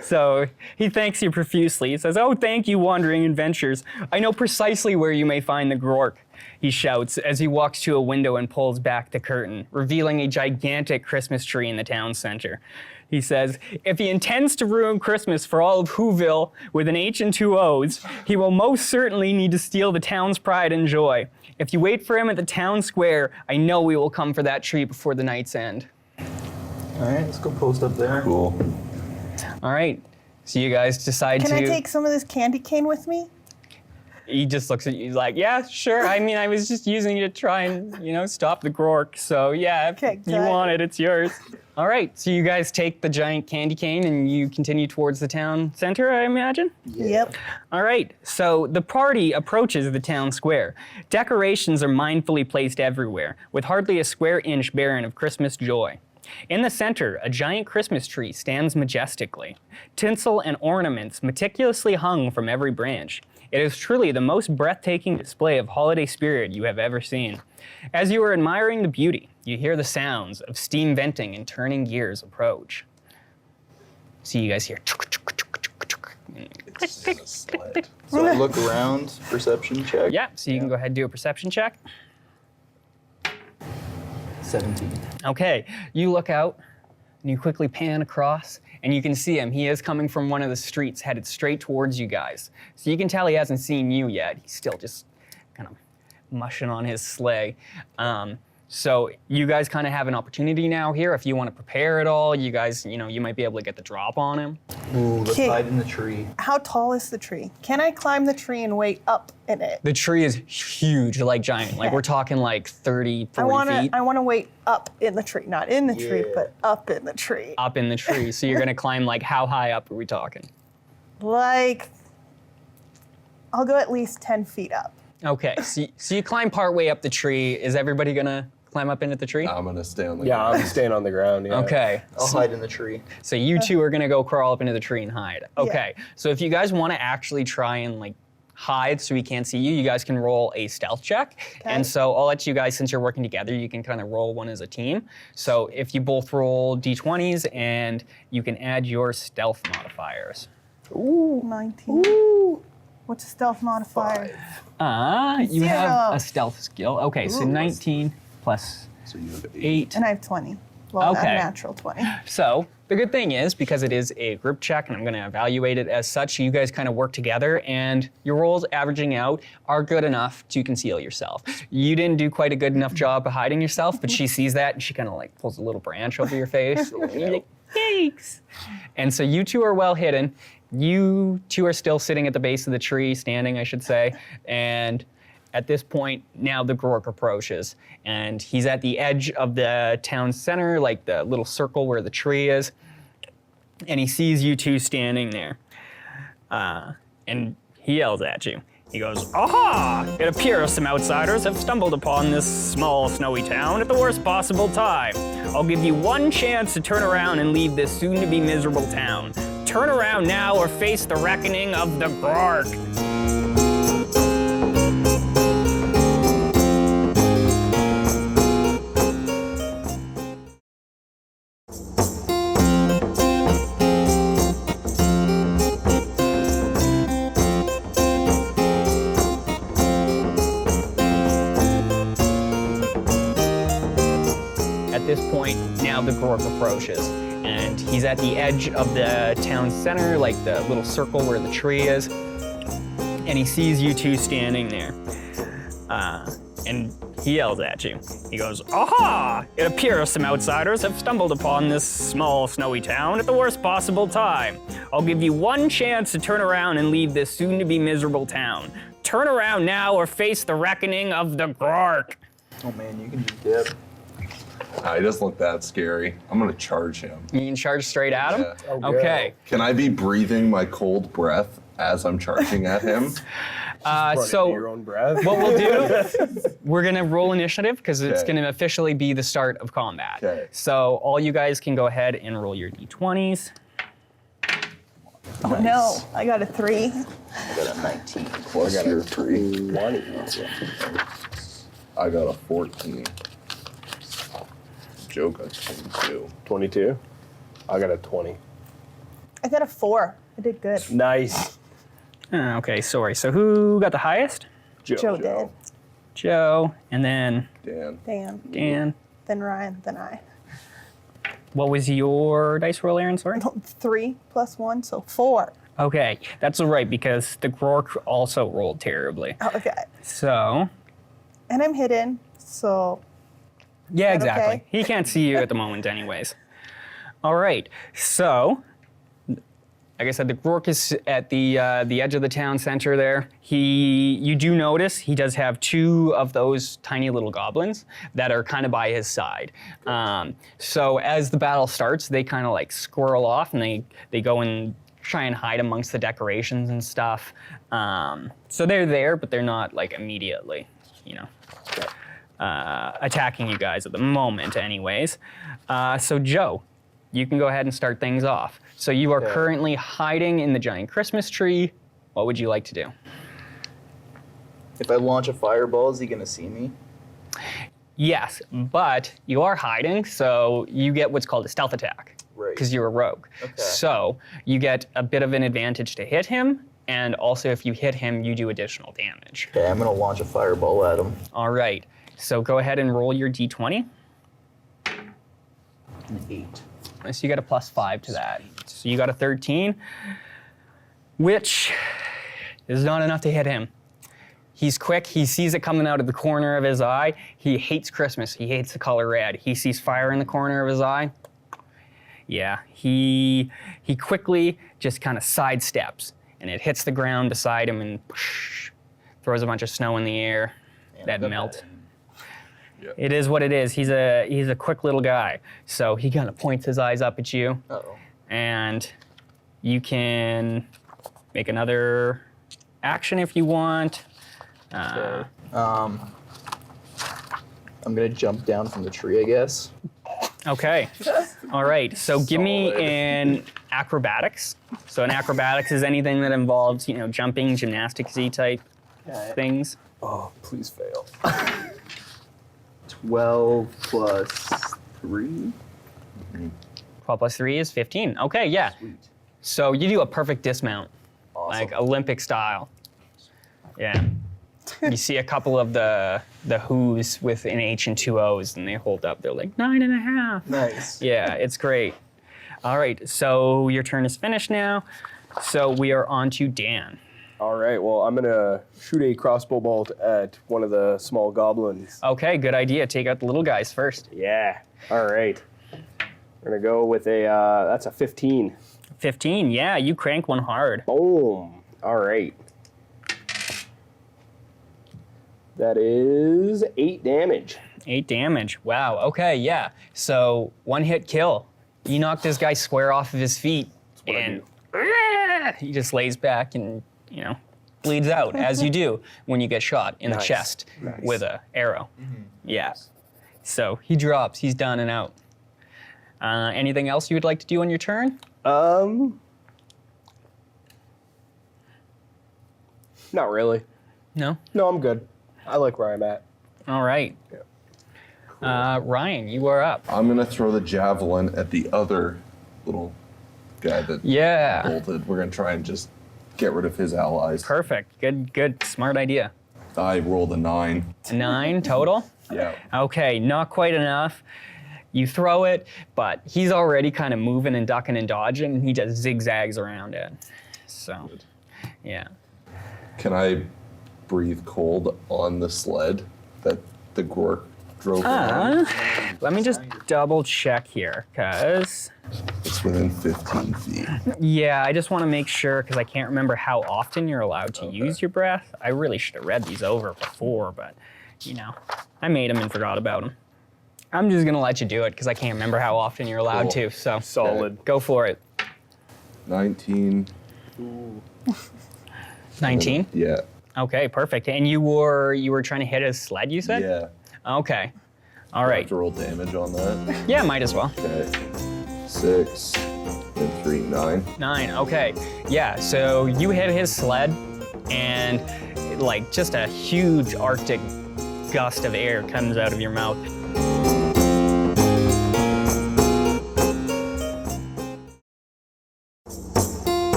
So he thanks you profusely. He says, "Oh, thank you, wandering adventurers. I know precisely where you may find the Grorc," he shouts as he walks to a window and pulls back the curtain, revealing a gigantic Christmas tree in the town center. He says, "If he intends to ruin Christmas for all of Whoville with an H and 2 O's, he will most certainly need to steal the town's pride and joy. If you wait for him at the town square, I know we will come for that tree before the night's end." All right, let's go post up there. Cool. All right, so you guys decide Can to... I take some of this candy cane with me? He just looks at you, he's like, "Yeah, sure. I mean, I was just using it to try and, stop the Grorc. So yeah, if Okay, you good. want it, it's yours." All right, so you guys take the giant candy cane and you continue towards the town center, I imagine? Yep. All right, so the party approaches the town square. Decorations are mindfully placed everywhere, with hardly a square inch barren of Christmas joy. In the center, a giant Christmas tree stands majestically, tinsel and ornaments meticulously hung from every branch. It is truly the most breathtaking display of holiday spirit you have ever seen. As you are admiring the beauty, you hear the sounds of steam venting and turning gears approach. So you guys hear... So I look around, perception check. Yeah, so you can go ahead and do a perception check. 17. Okay, you look out and you quickly pan across and you can see him. He is coming from one of the streets headed straight towards you guys. So you can tell he hasn't seen you yet. He's still just kind of mushing on his sleigh. So you guys kind of have an opportunity now here. If you want to prepare at all, you guys, you might be able to get the drop on him. Ooh, let's Okay. hide in the tree. How tall is the tree? Can I climb the tree and wait up in it? The tree is huge, like giant. Like we're talking like 30, 40 feet. I wanna wait up in the tree, not in the tree, Yeah. but up in the tree. Up in the tree. So you're gonna climb like how high up are we talking? Like, I'll go at least 10 feet up. Okay, so you climb part way up the tree. Is everybody gonna climb up into the tree? I'm gonna stay on the Yeah, ground. I'm staying on the ground. Yeah. Okay. I'll hide in the tree. So you two are gonna go crawl up into the tree and hide. Okay. So if you guys want to actually try and like hide so we can't see you, you guys can roll a stealth check. Okay. And so I'll let you guys, since you're working together, you can kind of roll one as a team. So if you both roll d20s and you can add your stealth modifiers. Ooh, 19. Ooh. What's a stealth modifier? You have Zero. a stealth skill. Okay, so 19 plus So you have 8. And I have 20. Well, not Okay. a natural 20. So the good thing is, because it is a group check and I'm going to evaluate it as such, you guys kind of work together and your rolls averaging out are good enough to conceal yourself. You didn't do quite a good enough job of hiding yourself, but she sees that and she kind of like pulls a little branch over your face. And you're like, thanks. And so you two are well hidden. You two are still sitting at the base of the tree, standing, I should say, and at this point, now the Grorc approaches, and he's at the edge of the town center, like the little circle where the tree is, and he sees you two standing there, and he yells at you. He goes, "Aha! It appears some outsiders have stumbled upon this small, snowy town at the worst possible time. I'll give you one chance to turn around and leave this soon-to-be miserable town. Turn around now or face the reckoning of the Grorc." At this point, now the Grorc approaches, and he's at the edge of the town center, like the little circle where the tree is, and he sees you two standing there, and he yells at you. He goes, "Aha! It appears some outsiders have stumbled upon this small, snowy town at the worst possible time. I'll give you one chance to turn around and leave this soon-to-be miserable town. Turn around now or face the reckoning of the Grorc." Oh man, you can just dip. He doesn't look that scary. I'm gonna charge him. You can charge straight at him? Yeah. Oh, good. Okay. Can I be breathing my cold breath as I'm charging at him? Run into So your own breath. what we'll do, we're gonna roll initiative because it's Okay. gonna officially be the start of combat. Okay. So all you guys can go ahead and roll your d20s. Oh no, I got a 3. I got a 19. Plus your 3. 20. I got a 14. Joe got 22. 22. I got a 20. I got a 4. I did good. Nice. Okay, sorry. So who got the highest? Joe did. Joe, and then Dan. Dan, Dan. then Ryan, then I. What was your dice roll, Aaron? Sorry. 3 plus 1, so 4. Okay, that's all right because the Grorc also rolled terribly. Oh, okay. So, And I'm hidden, so yeah, Is that exactly. okay? He can't see you at the moment, anyways. All right. So, like I said, the Grorc is at the edge of the town center there. You do notice he does have 2 of those tiny little goblins that are kind of by his side. So as the battle starts, they kind of like squirrel off and they go and try and hide amongst the decorations and stuff. So they're there, but they're not like immediately, attacking you guys at the moment anyways. So Joe, you can go ahead and start things off. So you are currently hiding in the giant Christmas tree. What would you like to do? If I launch a fireball, is he gonna see me? Yes, but you are hiding, so you get what's called a stealth attack. Right. Because you're a rogue. Okay. So you get a bit of an advantage to hit him, and also if you hit him, you do additional damage. Okay, I'm gonna launch a fireball at him. All right, so go ahead and roll your d20. An 8. So you got a +5 to that. So you got a 13, which is not enough to hit him. He's quick. He sees it coming out of the corner of his eye. He hates Christmas. He hates the color red. He sees fire in the corner of his eye. Yeah, he quickly just kind of sidesteps, and it hits the ground beside him and throws a bunch of snow in the air that melt. Yep. It is what it is. He's a quick little guy. So he kind of points his eyes up at you, and you can make another action if you want. Okay. I'm gonna jump down from the tree, I guess. Okay. All right. So give me an acrobatics. So an acrobatics is anything that involves, jumping, gymnastics-y type things. Oh, please fail. 12 plus 3. 12 plus 3 is 15. Okay, yeah. Sweet. So you do a perfect dismount, Awesome. like Olympic style. Yeah. You see a couple of the who's with an H and two O's, and they hold up. They're like 9.5. Nice. Yeah, it's great. All right, so your turn is finished now. So we are on to Dan. All right, well, I'm gonna shoot a crossbow bolt at one of the small goblins. Okay, good idea. Take out the little guys first. Yeah. All right. We're gonna go with that's a 15. 15, yeah, you crank one hard. Boom. All right. That is 8 damage. 8 damage. Wow. Okay. Yeah. So 1-hit kill. You knock this guy square off of his feet, what I and he just lays back and bleeds out as you do when you get shot in the Nice. chest Nice. with an arrow. Yeah. So he drops. He's done and out. Anything else you would like to do on your turn? Not really. No. No, I'm good. I like where I'm at. All right. Ryan, you are up. I'm gonna throw the javelin at the other little guy that Yeah. bolted. We're gonna try and just get rid of his allies. Perfect. Good. Smart idea. I rolled a 9. 9 total? Yeah. Okay, not quite enough. You throw it, but he's already kind of moving and ducking and dodging, and he just zigzags around it. So, yeah. Can I breathe cold on the sled that the Grorc drove around? Let me just double check here, because, It's within 15 feet. yeah, I just want to make sure, because I can't remember how often you're allowed to use your breath. I really should have read these over before, but, I made them and forgot about them. I'm just going to let you do it, because I can't remember how often you're allowed Cool. to, so Solid. go for it. 19. 19? Yeah. Okay, perfect. And you were trying to hit his sled, you said? Yeah. Okay. All I right. have to roll damage on that. Yeah, might as well. Okay. 6 and 3, 9. 9. Okay. Yeah, so you hit his sled, and just a huge Arctic gust of air comes out of your mouth.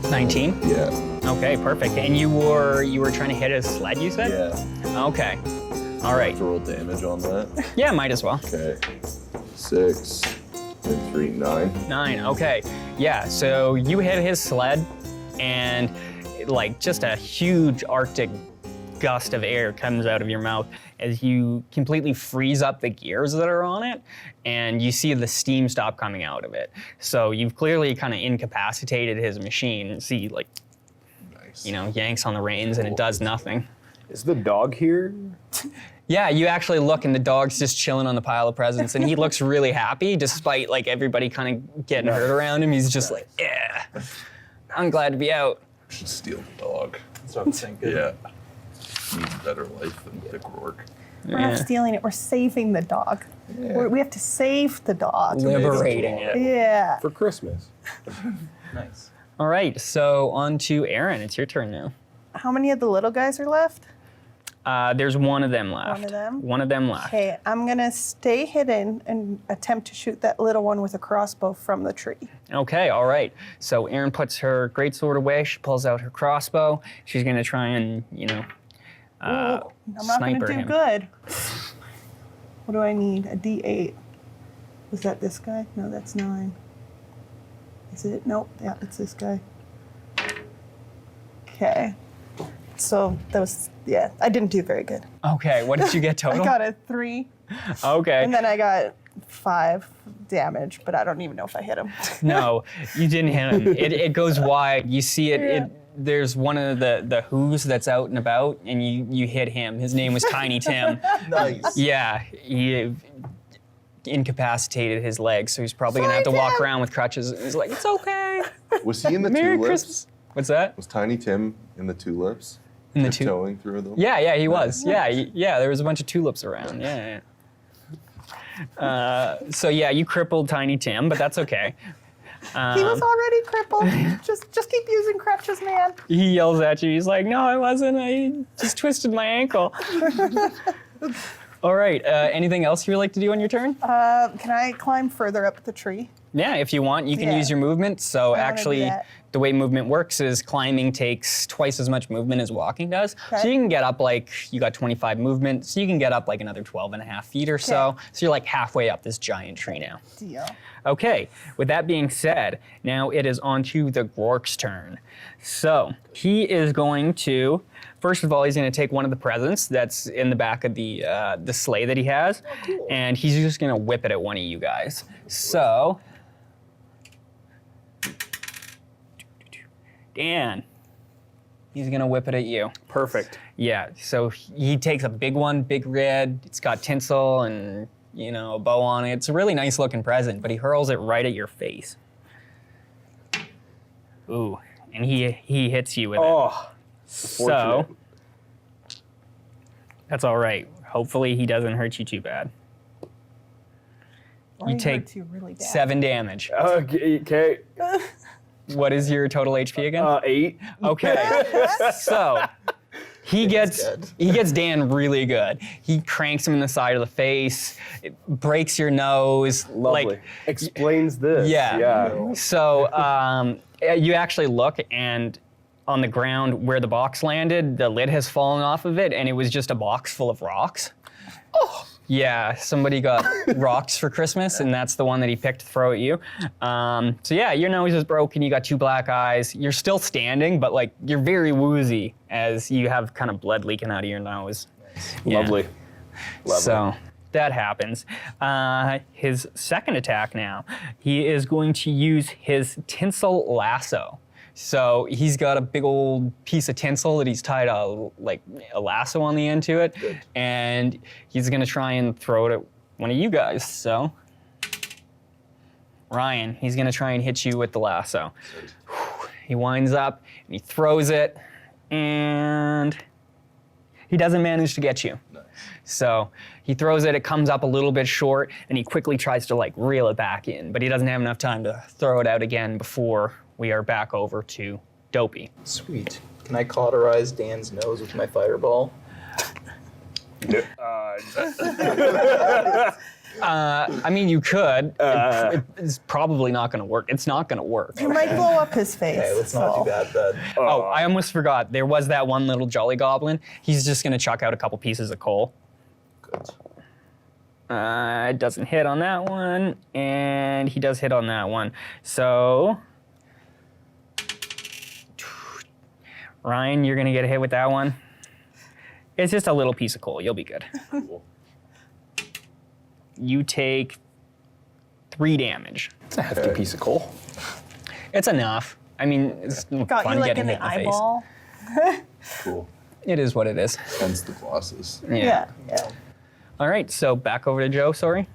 Yeah. Okay, perfect. And you were trying to hit his sled, you said? Yeah. Okay. All I right. have to roll damage on that. Yeah, might as well. Okay. 6 and 3, 9. 9. Okay. Yeah, so you hit his sled, and just a huge Arctic gust of air comes out of your mouth as you completely freeze up the gears that are on it, and you see the steam stop coming out of it. So you've clearly kind of incapacitated his machine. See, Nice. yanks on the reins and it does nothing. Is the dog here? Yeah, you actually look and the dog's just chilling on the pile of presents, and he looks really happy despite everybody kind of getting hurt around him. He's just like, yeah, I'm glad to be out. We should steal the dog. That's what I'm thinking. Yeah. Needs a better life than the Grorc. We're not stealing it. We're saving the dog. Yeah. We have to save the dog. Liberating it. Yeah. For Christmas. Nice. All right, so on to Aaron. It's your turn now. How many of the little guys are left? There's one of them left. One of them? One of them left. Okay, I'm gonna stay hidden and attempt to shoot that little one with a crossbow from the tree. Okay, all right. So Erin puts her greatsword away. She pulls out her crossbow. She's gonna try and, I'm not going sniper to do him. good. What do I need? A D8. Was that this guy? No, that's 9. Is it? Nope. Yeah, it's this guy. Okay. So that was, yeah, I didn't do very good. Okay, what did you get total? I got a 3, Okay. and then I got 5 damage, but I don't even know if I hit him. No, you didn't hit him. It goes wide. You see it. Yeah. There's one of the Who's that's out and about, and you hit him. His name was Tiny Tim. Nice. Yeah, he incapacitated his legs, so he's probably gonna have to walk around with crutches. He's like, it's okay. Was he in the Merry tulips? Christmas. What's that? Was Tiny Tim in the tulips? In the Tiptoeing through them? Yeah, he was. Yeah, there was a bunch of tulips around. Yeah. So yeah, you crippled Tiny Tim, but that's okay. He was already crippled. Just keep using crutches, man. He yells at you. He's like, "No, I wasn't. I just twisted my ankle." All right. Anything else you would like to do on your turn? Can I climb further up the tree? Yeah, if you want, you can Yeah. use your movement. So wanna do actually, that. the way movement works is climbing takes twice as much movement as walking does. So Okay. you can get up you got 25 movement, so you can get up like another 12 and a half feet or so. Okay. So you're like halfway up this giant tree now. Deal. Okay, with that being said, now it is on to the Grorc's turn. So he is going to, first of all, he's going to take one of the presents that's in the back of the sleigh that he has, and he's just going to whip it at one of you guys. So, Dan, he's going to whip it at you. Perfect. Yeah, so he takes a big one, big red. It's got tinsel and, a bow on it. It's a really nice looking present, but he hurls it right at your face. Ooh, and he hits you with it. Oh, So, fortunate. that's all right. Hopefully he doesn't hurt you too bad. Or You he take hurts you really bad. 7 damage. Okay. What is your total HP again? 8. Okay, so he gets good. Dan really good. He cranks him in the side of the face, it breaks your nose. Lovely. Like, Explains this. yeah. Yeah. So you actually look, and on the ground where the box landed, the lid has fallen off of it, and it was just a box full of rocks. Oh. Yeah, somebody got rocks for Christmas, and that's the one that he picked to throw at you. So yeah, your nose is broken, you got 2 black eyes. You're still standing, but you're very woozy as you have kind of blood leaking out of your nose. Yeah. Lovely. So that happens. His second attack now, he is going to use his tinsel lasso. So he's got a big old piece of tinsel that he's tied a lasso on the end to it, and he's gonna try and throw it at one of you guys. So Ryan, he's gonna try and hit you with the lasso. He winds up and he throws it, and he doesn't manage to get you. Nice. So he throws it, it comes up a little bit short, and he quickly tries to reel it back in, but he doesn't have enough time to throw it out again before we are back over to Dopey. Sweet. Can I cauterize Dan's nose with my fireball? I mean, you could. It's probably not going to work. It's not going to work. You might blow up his face. Okay, let's not do that then. Oh, I almost forgot. There was that one little jolly goblin. He's just going to chuck out a couple pieces of coal. Good. It doesn't hit on that one, and he does hit on that one. So, Ryan, you're going to get a hit with that one. It's just a little piece of coal. You'll be good. Cool. You take 3 damage. It's a hefty piece of coal. It's enough. I mean, it's Got fun you getting in hit the in the eyeball. Cool. face. It is what it is. Hence the glosses. Yeah. All right, so back over to Joe, sorry.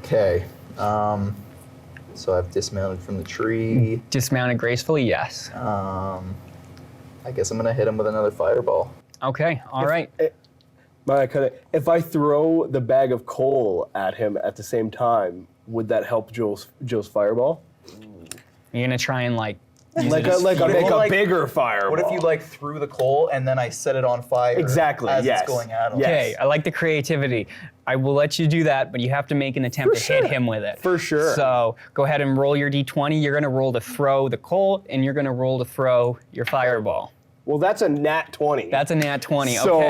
Okay. So I've dismounted from the tree. Dismounted gracefully, yes. I guess I'm gonna hit him with another fireball. Okay, all right. If I throw the bag of coal at him at the same time, would that help Joe's fireball? You're going to try and use Like it as a Well, bigger fireball. What if you threw the coal and then I set it on fire? Exactly, As yes. it's going at him. Yes. Okay, I like the creativity. I will let you do that, but you have to make an attempt to hit him with it. For sure. So go ahead and roll your d20. You're going to roll to throw the coal, and you're going to roll to throw your fireball. Well, that's a nat 20. That's a nat 20. So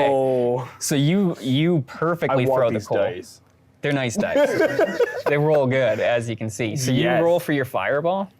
Okay. So you perfectly I want throw the these coal. dice. They're nice dice. They roll good, as you can see. So you Yes. roll for your fireball.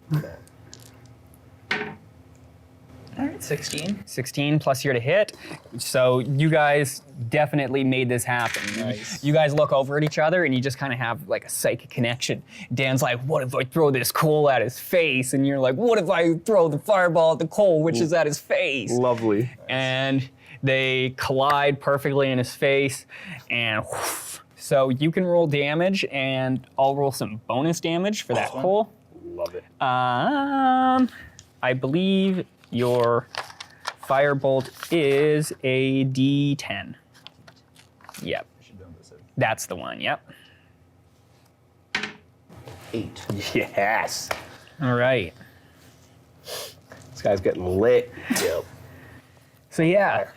All right, 16. 16 plus you're to hit. So you guys definitely made this happen. Nice. You guys look over at each other and you just kind of have like a psychic connection. Dan's like, what if I throw this coal at his face? And you're like, what if I throw the fireball at the coal, which is at his face? Lovely. And they collide perfectly in his face. And whoosh. So you can roll damage and I'll roll some bonus damage for that coal. Love it. I believe your firebolt is a D10. Yep, I should know this. that's the one. Yep. 8. Yes. All right. This guy's getting lit. Yep. So yeah,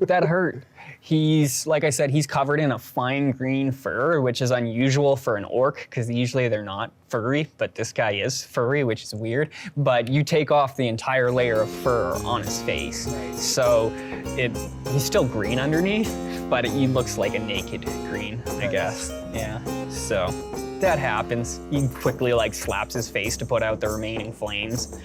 that hurt. He's, like I said, he's covered in a fine green fur, which is unusual for an orc because usually they're not furry, but this guy is furry, which is weird. But you take off the entire layer of fur on his face. So he's still green underneath, but he looks like a naked green, I guess. Yeah, so that happens. He quickly like slaps his face to put out the remaining flames.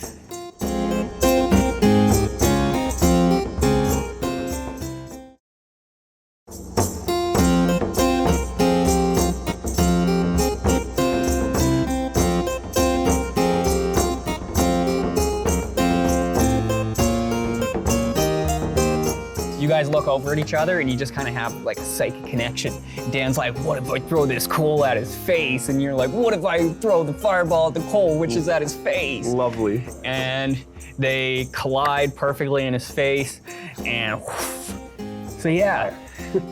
You guys look over at each other and you just kind of have like a psychic connection. Dan's like, what if I throw this coal at his face? And you're like, what if I throw the fireball at the coal, which is at his face? Lovely. And they collide perfectly in his face. And whoosh. So yeah,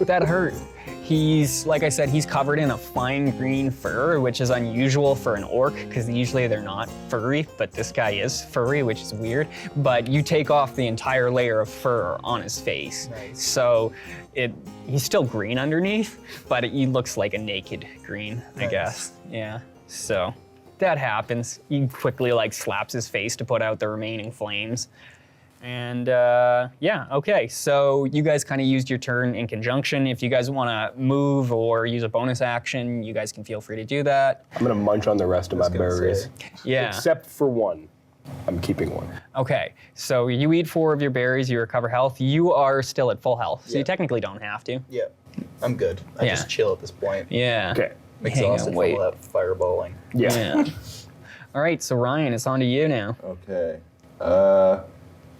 that hurt. He's, like I said, he's covered in a fine green fur, which is unusual for an orc because usually they're not furry, but this guy is furry, which is weird. But you take off the entire layer of fur on his face. Nice. So he's still green underneath, but he looks like a naked green, I Nice. guess. Yeah, so that happens. He quickly like slaps his face to put out the remaining flames. And yeah, okay, so you guys kind of used your turn in conjunction. If you guys want to move or use a bonus action, you guys can feel free to do that. I'm gonna munch on the rest of my berries. Yeah. Except for one. I'm keeping one. Okay, so you eat 4 of your berries, you recover health. You are still at full health, so you Yeah. technically don't have to. Yep. I'm good. I Yeah. just chill at this point. Yeah. Okay. I'm Hang on, exhausted wait. from all that fireballing. Yeah. Yeah. All right, so Ryan, it's on to you now. Okay.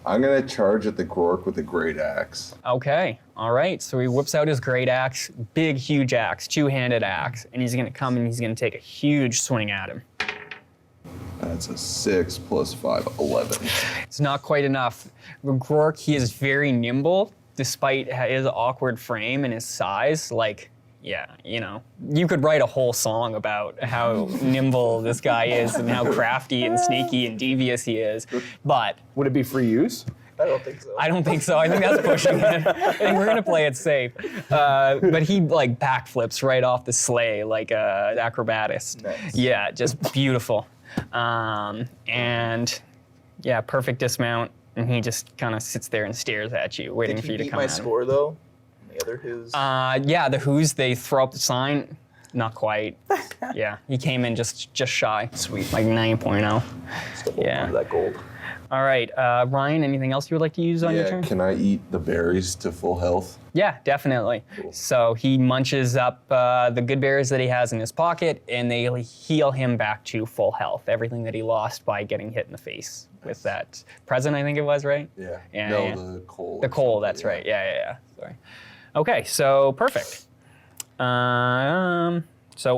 I'm gonna charge at the Grorc with a great axe. Okay, all right, so he whips out his great axe, big, huge axe, 2-handed axe, and he's gonna come and he's gonna take a huge swing at him. That's a 6 plus 5, 11. It's not quite enough. Grorc, he is very nimble, despite his awkward frame and his size. Like, yeah, you know, you could write a whole song about how nimble this guy is and how crafty and sneaky and devious he is. But Would it be free use? I don't think so. I don't think so. I think that's pushing it. I think we're gonna play it safe. But he like backflips right off the sleigh like a acrobatist. Nice. Yeah, just beautiful. And yeah, perfect dismount. And he just kind of sits there and stares at you, waiting Did for you he to beat come my at him. score though? The other who's. Yeah, the Who's, they throw up the sign. Not quite. Yeah, he came in just shy. Sweet. Like 9.0. Still holding yeah. on to that gold. All right, Ryan, anything else you would like to use on your Yeah, turn? can I eat the berries to full health? Yeah, definitely. Cool. So he munches up the good berries that he has in his pocket, and they heal him back to full health. Everything that he lost by getting hit in the face with that present, I think it was, right? Yeah. Yeah, No, yeah. the coal. The or coal, something, that's right. Yeah. Sorry. Okay, so perfect. So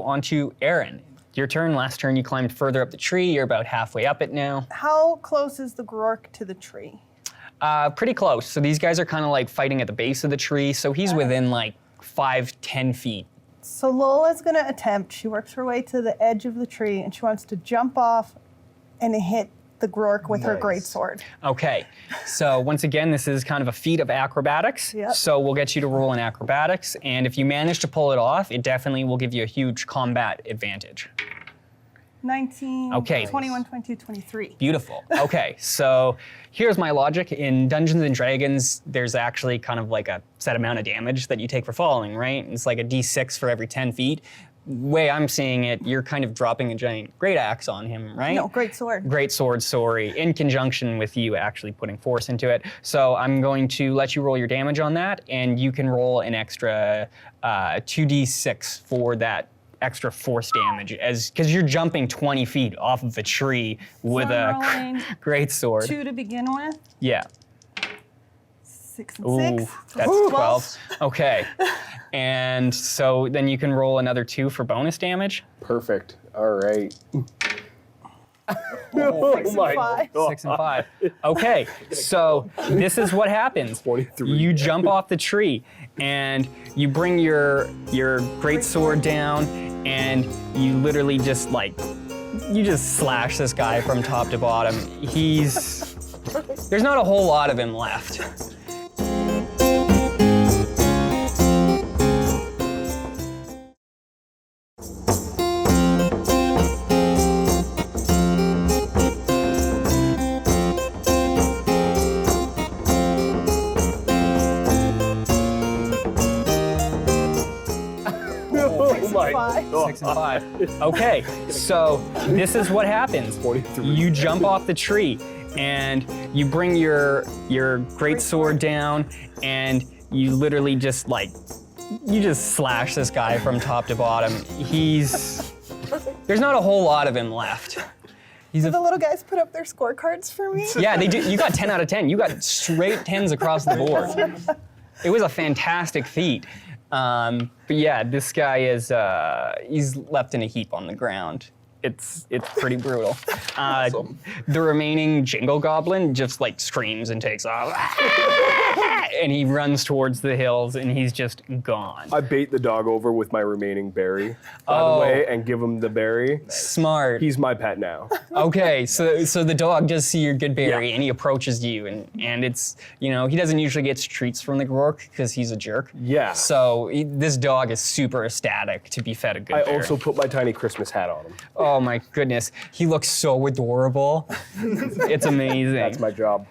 on to Aaron. Your turn. Last turn you climbed further up the tree. You're about halfway up it now. How close is the Grorc to the tree? Pretty close. So these guys are kind of like fighting at the base of the tree. So he's within like 5-10 feet. So Lola's gonna attempt. She works her way to the edge of the tree, and she wants to jump off and hit the Grorc with her Nice. greatsword. Okay, so once again, this is kind of a feat of acrobatics. Yep. So we'll get you to roll in acrobatics, and if you manage to pull it off, it definitely will give you a huge combat advantage. 19, Okay. 21, 22, 23. Beautiful. Okay, so here's my logic. In Dungeons and Dragons, there's actually kind of like a set amount of damage that you take for falling, right? It's like a d6 for every 10 feet. Way I'm seeing it, you're kind of dropping a giant great axe on him, right? No, great sword. Great sword, sorry, in conjunction with you actually putting force into it. So I'm going to let you roll your damage on that, and you can roll an extra 2d6 for that extra force damage, because you're jumping 20 feet off of a tree with So I'm rolling a great sword. 2 to begin with. Yeah. 6 Ooh, and 6. that's 12. Okay. And so then you can roll another 2 for bonus damage. Perfect. All right. Six and five. 6 and 5. Okay, so this is what happens. 23. You jump off the tree and you bring your great sword down, and you literally just slash this guy from top to bottom. There's not a whole lot of him left. Five. 6 and 5. Okay, so this is what happens. 43. You jump off the tree and you bring your great sword down, and you literally just slash this guy from top to bottom. There's not a whole lot of him left. The little guys put up their scorecards for me. Yeah, they do. You got 10 out of 10. You got straight 10s across the board. It was a fantastic feat. But yeah, this guy he's left in a heap on the ground. It's pretty brutal. Awesome. The remaining Jingle Goblin just screams and takes off. And he runs towards the hills, and he's just gone. I bait the dog over with my remaining berry, by Oh. the way, and give him the berry. Smart. He's my pet now. Okay, so the dog does see your good berry, Yeah. and he approaches you, and it's, he doesn't usually get treats from the Grorc because he's a jerk. Yeah. So this dog is super ecstatic to be fed a good I berry. also put my tiny Christmas hat on him. Oh my goodness, he looks so adorable. It's amazing. That's my job.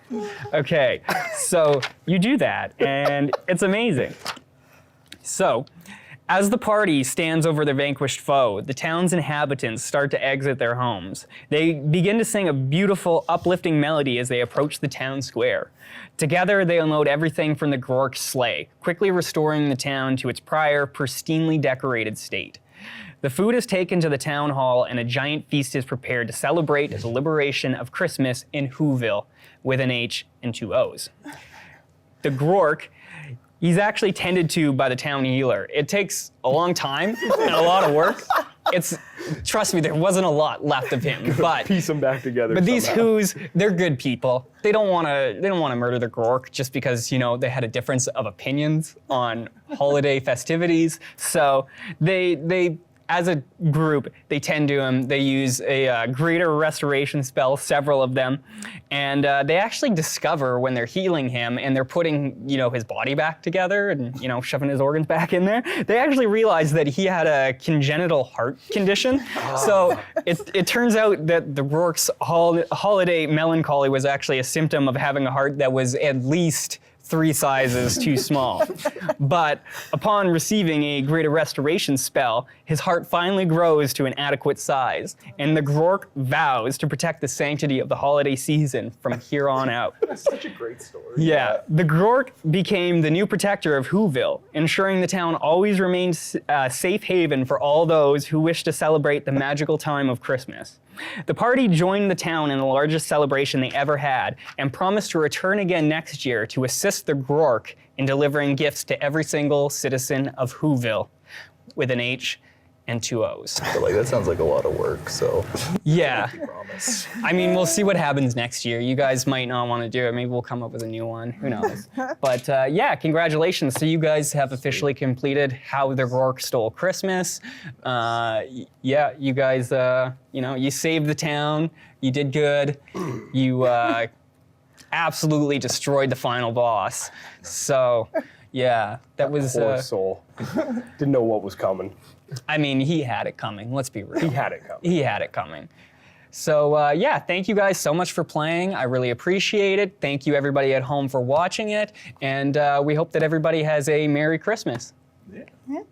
Okay, so you do that, and it's amazing. So, as the party stands over their vanquished foe, the town's inhabitants start to exit their homes. They begin to sing a beautiful, uplifting melody as they approach the town square. Together, they unload everything from the Grorc sleigh, quickly restoring the town to its prior, pristinely decorated state. The food is taken to the town hall, and a giant feast is prepared to celebrate the liberation of Christmas in Whoville, with an H and 2 O's. The Grorc, he's actually tended to by the town healer. It takes a long time and a lot of work. Trust me, there wasn't a lot left of him, but Piece them back together. but these somehow. Who's, they're good people. They don't want to murder the Grorc just because they had a difference of opinions on holiday festivities. So they as a group, they tend to him. They use a greater restoration spell, several of them, and they actually discover when they're healing him and they're putting his body back together and shoving his organs back in there. They actually realize that he had a congenital heart condition. So it turns out that the Grorc's holiday melancholy was actually a symptom of having a heart that was at least 3 sizes too small. But upon receiving a greater restoration spell, his heart finally grows to an adequate size, and the Grorc vows to protect the sanctity of the holiday season from here on out. Such a great story. Yeah, the Grorc became the new protector of Whoville, ensuring the town always remained a safe haven for all those who wish to celebrate the magical time of Christmas. The party joined the town in the largest celebration they ever had, and promised to return again next year to assist the Grorc in delivering gifts to every single citizen of Whoville, with an H and 2 O's. But that sounds like a lot of work, so Yeah. I promise. I mean, we'll see what happens next year. You guys might not want to do it. Maybe we'll come up with a new one. Who knows? But congratulations. So you guys have officially completed How the Grorc Stole Christmas. You guys, you saved the town. You did good. You absolutely destroyed the final boss. So Yeah, that was. Poor soul. Didn't know what was coming. I mean, he had it coming. Let's be real. He had it coming. He had it coming. So yeah, thank you guys so much for playing. I really appreciate it. Thank you everybody at home for watching it, and we hope that everybody has a Merry Christmas. Yeah. Yeah.